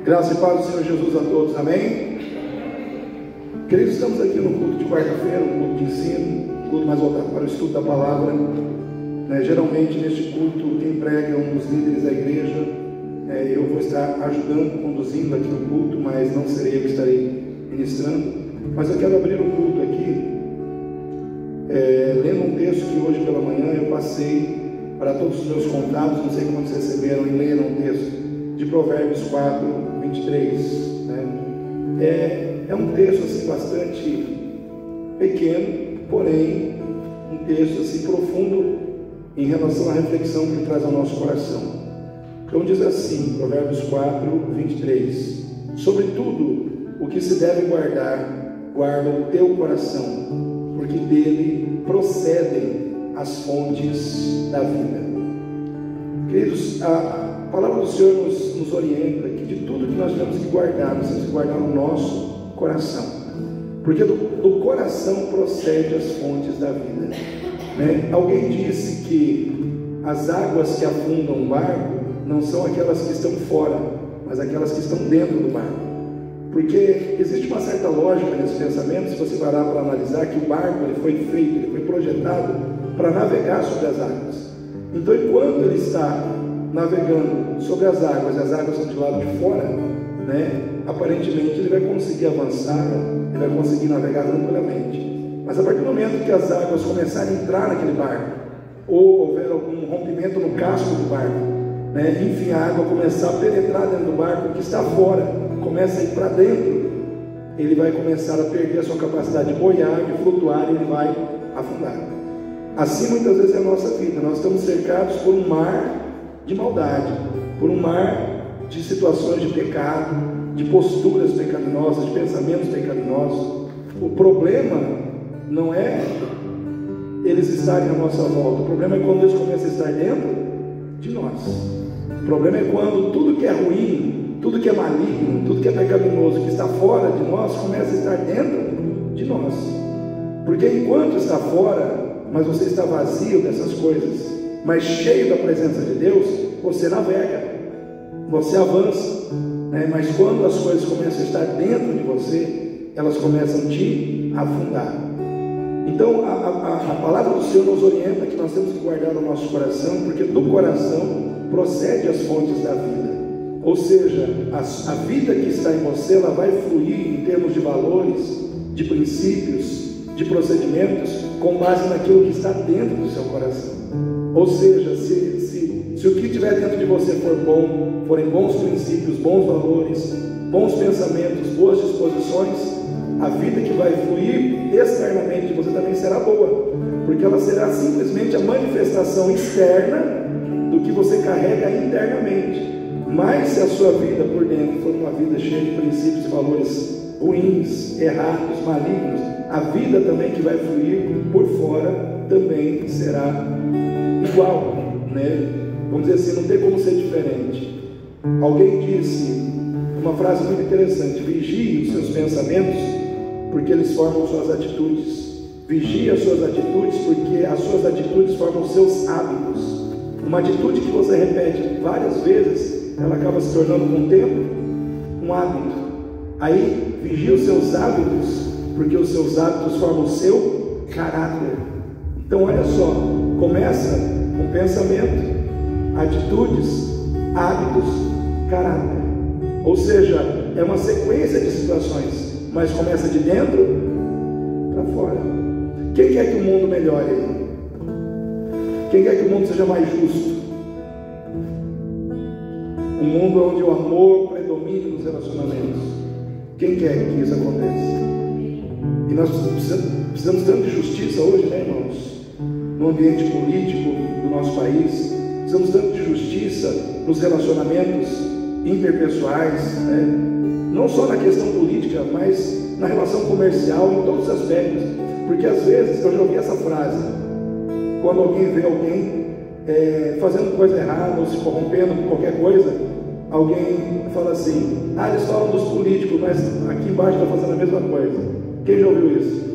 Graça e paz do Senhor Jesus a todos, amém? Queridos, estamos aqui no culto de quarta-feira, um culto de ensino, um culto mais voltado para o estudo da palavra. Geralmente neste culto quem prega é um dos líderes da igreja. Eu vou estar ajudando, conduzindo aqui no culto, mas não serei eu que estarei ministrando. Mas eu quero abrir o culto aqui, lendo um texto que hoje pela manhã eu passei para todos os meus contatos, não sei como vocês receberam, e leram um texto de Provérbios 4, 23, é um texto assim bastante pequeno, porém um texto assim profundo em relação à reflexão que ele traz ao nosso coração. Então diz assim, Provérbios 4, 23: sobretudo o que se deve guardar, guarda o teu coração, porque dele procedem as fontes da vida. Queridos, a palavra do Senhor nos orienta que de tudo que nós temos que guardar, nós temos que guardar o nosso coração, porque do coração procede as fontes da vida. Alguém disse que as águas que afundam um barco não são aquelas que estão fora, mas aquelas que estão dentro do barco, porque existe uma certa lógica nesse pensamento. Se você parar para analisar, que o barco ele foi feito, ele foi projetado para navegar sobre as águas. Então, enquanto ele está navegando sobre as águas, e as águas são de lado de fora, aparentemente ele vai conseguir avançar, ele vai conseguir navegar tranquilamente. Mas a partir do momento que as águas começarem a entrar naquele barco, ou houver algum rompimento no casco do barco, enfim, a água começar a penetrar dentro do barco, o que está fora começa a ir para dentro, ele vai começar a perder a sua capacidade de boiar, de flutuar, e ele vai afundar. Assim muitas vezes é a nossa vida. Nós estamos cercados por um mar de maldade, por um mar de situações de pecado, de posturas pecaminosas, de pensamentos pecaminosos. O problema não é eles estarem à nossa volta, o problema é quando eles começam a estar dentro de nós. O problema é quando tudo que é ruim, tudo que é maligno, tudo que é pecaminoso, que está fora de nós, começa a estar dentro de nós. Porque enquanto está fora, mas você está vazio dessas coisas, mas cheio da presença de Deus, você navega, você avança, mas quando as coisas começam a estar dentro de você, elas começam a te afundar. Então a palavra do Senhor nos orienta que nós temos que guardar o nosso coração, porque do coração procede as fontes da vida. Ou seja, a vida que está em você, ela vai fluir em termos de valores, de princípios, de procedimentos, com base naquilo que está dentro do seu coração. Ou seja, se o que estiver dentro de você for bom, forem bons princípios, bons valores, bons pensamentos, boas disposições, a vida que vai fluir externamente de você também será boa, porque ela será simplesmente a manifestação externa do que você carrega internamente. Mas se a sua vida por dentro for uma vida cheia de princípios e valores ruins, errados, malignos, a vida também que vai fluir por fora também será igual, Vamos dizer assim, não tem como ser diferente. Alguém disse uma frase muito interessante: vigie os seus pensamentos, porque eles formam suas atitudes. Vigie as suas atitudes, porque as suas atitudes formam seus hábitos. Uma atitude que você repete várias vezes, ela acaba se tornando com o tempo um hábito. Aí, vigie os seus hábitos, porque os seus hábitos formam o seu caráter. Então olha só, começa com pensamento, atitudes, hábitos, caráter. Ou seja, é uma sequência de situações, mas começa de dentro para fora. Quem quer que o mundo melhore? Quem quer que o mundo seja mais justo? Um mundo onde o amor predomine nos relacionamentos. Quem quer que isso aconteça? E nós precisamos tanto de justiça hoje, irmãos? No ambiente político do nosso país, precisamos tanto de justiça nos relacionamentos interpessoais, não só na questão política, mas na relação comercial, em todos os aspectos. Porque às vezes, eu já ouvi essa frase, quando alguém vê alguém fazendo coisa errada ou se corrompendo por qualquer coisa, alguém fala assim: eles falam dos políticos, mas aqui embaixo está fazendo a mesma coisa. Quem já ouviu isso?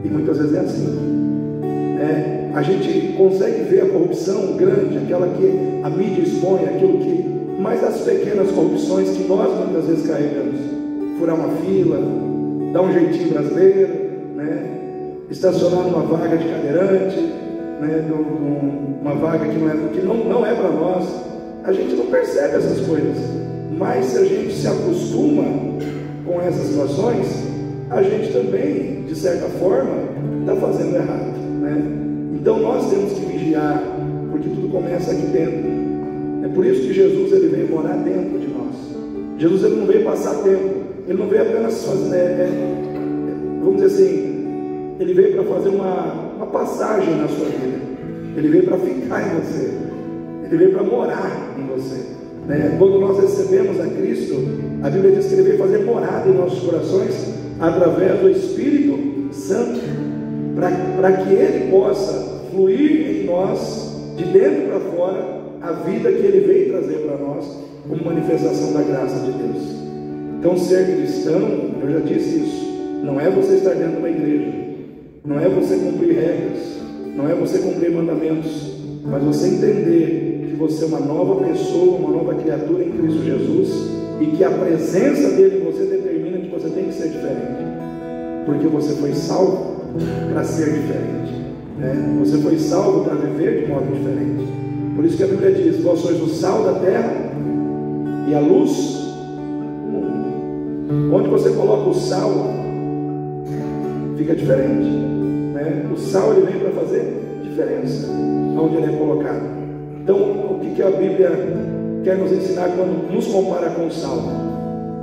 E muitas vezes é assim. A gente consegue ver a corrupção grande, aquela que a mídia expõe, aquilo que mas as pequenas corrupções que nós muitas vezes carregamos. Furar uma fila, dar um jeitinho brasileiro, né? Estacionar numa vaga de cadeirante, né? Uma vaga que não é para nós. A gente não percebe essas coisas, mas se a gente se acostuma com essas situações, a gente também, de certa forma, está fazendo errado, né? Então nós temos que vigiar, porque tudo começa aqui dentro. É por isso que Jesus ele veio morar dentro de nós. Jesus ele não veio passar tempo, ele não veio apenas fazer, vamos dizer assim, ele veio para fazer uma passagem na sua vida. Ele veio para ficar em você. Ele veio para morar em você, né? Quando nós recebemos a Cristo, a Bíblia diz que ele veio fazer morada em nossos corações através do Espírito Santo, para que ele possa fluir em nós, de dentro para fora, a vida que ele veio trazer para nós, como manifestação da graça de Deus. Então, ser cristão, eu já disse isso, não é você estar dentro de uma igreja, não é você cumprir regras, não é você cumprir mandamentos, mas você entender que você é uma nova pessoa, uma nova criatura em Cristo Jesus, e que a presença dele em você determina que você tem que ser diferente, porque você foi salvo para ser diferente, né? Você foi salvo para viver de modo diferente. Por isso que a Bíblia diz: vós sois o sal da terra e a luz do mundo. Onde você coloca o sal, fica diferente, né? O sal ele vem para fazer diferença onde ele é colocado. Então, o que a Bíblia quer nos ensinar quando nos compara com o sal?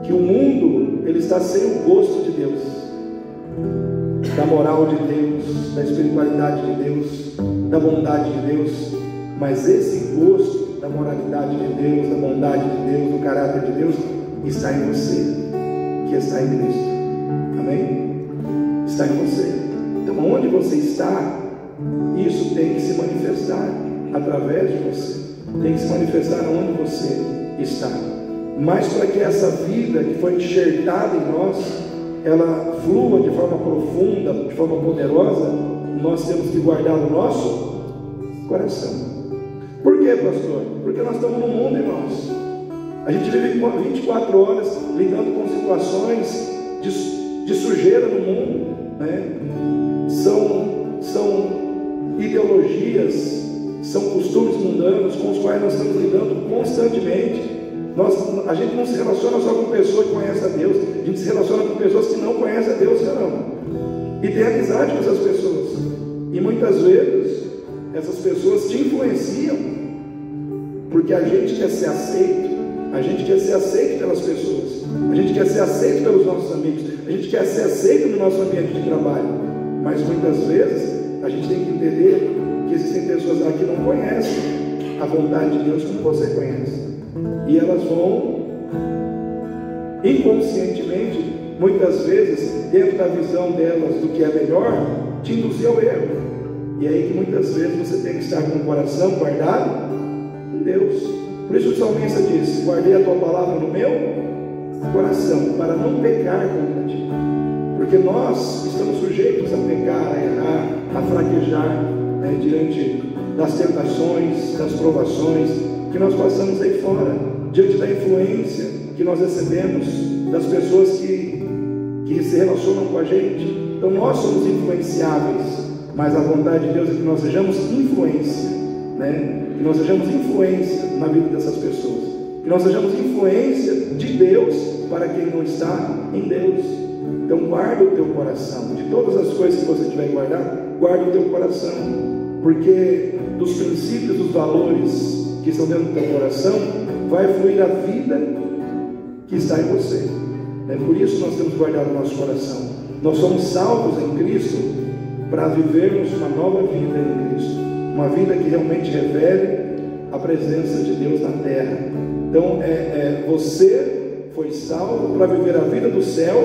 Que o mundo ele está sem o gosto de Deus, da moral de Deus, da espiritualidade de Deus, da bondade de Deus, mas esse gosto da moralidade de Deus, da bondade de Deus, do caráter de Deus, está em você, que está em Cristo. Amém? Está em você. Então, onde você está, isso tem que se manifestar através de você, tem que se manifestar onde você está. Mas para que essa vida que foi enxertada em nós, ela flua de forma profunda, de forma poderosa, nós temos que guardar o nosso coração. Por quê, pastor? Porque nós estamos no mundo, irmãos. A gente vive 24 horas lidando com situações de sujeira no mundo, né? São ideologias, são costumes mundanos com os quais nós estamos lidando constantemente. A gente não se relaciona só com pessoas que conhecem a Deus, a gente se relaciona com pessoas que não conhecem a Deus, caramba. E tem amizade com essas pessoas. E muitas vezes essas pessoas te influenciam, porque a gente quer ser aceito, a gente quer ser aceito pelas pessoas, a gente quer ser aceito pelos nossos amigos, a gente quer ser aceito no nosso ambiente de trabalho. Mas muitas vezes a gente tem que entender que existem pessoas lá que não conhecem a vontade de Deus como você conhece. E elas vão inconscientemente, muitas vezes, dentro da visão delas do que é melhor, te induzir ao erro. E é aí que muitas vezes você tem que estar com o coração guardado em Deus. Por isso o salmista diz: guardei a tua palavra no meu coração, para não pecar contra ti. Porque nós estamos sujeitos a pecar, a errar, a fraquejar, né, diante das tentações, das provações que nós passamos aí fora, diante da influência que nós recebemos das pessoas que se relacionam com a gente. Então nós somos influenciáveis, mas a vontade de Deus é que nós sejamos influência, né? Que nós sejamos influência na vida dessas pessoas, que nós sejamos influência de Deus para quem não está em Deus. Então guarda o teu coração, de todas as coisas que você tiver que guardar, guarda o teu coração, porque dos princípios, dos valores que estão dentro do teu coração, vai fluir a vida que está em você. Por isso nós temos que guardar o nosso coração. Nós somos salvos em Cristo para vivermos uma nova vida em Cristo, uma vida que realmente revele a presença de Deus na terra. Então você foi salvo para viver a vida do céu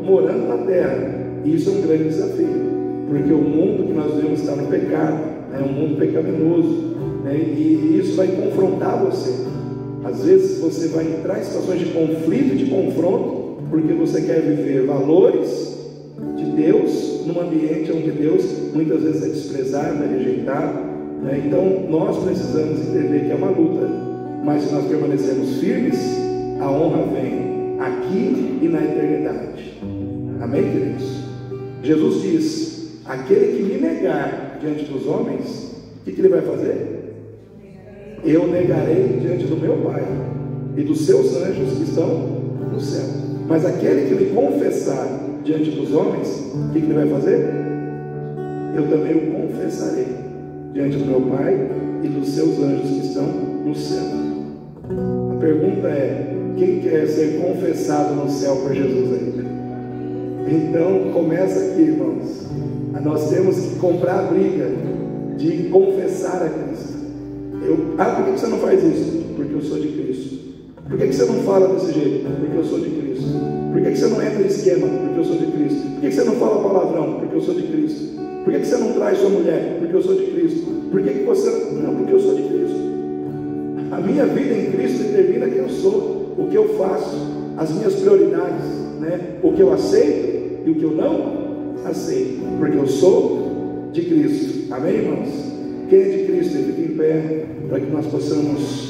morando na terra. E isso é um grande desafio, porque o mundo que nós vivemos está no pecado, é um mundo pecaminoso, né? E isso vai confrontar você. Às vezes você vai entrar em situações de conflito e de confronto, porque você quer viver valores de Deus num ambiente onde Deus muitas vezes é desprezado, é rejeitado, né? Então nós precisamos entender que é uma luta, mas se nós permanecermos firmes, a honra vem aqui e na eternidade. Amém, queridos? Jesus diz: aquele que me negar diante dos homens, o que ele vai fazer? Eu negarei diante do meu Pai e dos seus anjos que estão no céu. Mas aquele que me confessar diante dos homens, o que ele vai fazer? Eu também o confessarei diante do meu Pai e dos seus anjos que estão no céu. A pergunta é: quem quer ser confessado no céu por Jesus ainda? Então começa aqui, irmãos. Nós temos que comprar a briga de confessar a Cristo. Por que você não faz isso? Porque eu sou de Cristo. Por que você não fala desse jeito? Porque eu sou de Cristo. Por que você não entra em esquema? Porque eu sou de Cristo. Por que você não fala palavrão? Porque eu sou de Cristo. Por que você não traz sua mulher? Porque eu sou de Cristo. Por que você... Não, porque eu sou de Cristo. A minha vida em Cristo determina quem eu sou, o que eu faço, as minhas prioridades, né? O que eu aceito e o que eu não aceito, porque eu sou de Cristo. Amém, irmãos? Quem é de Cristo, fique em pé, para que nós possamos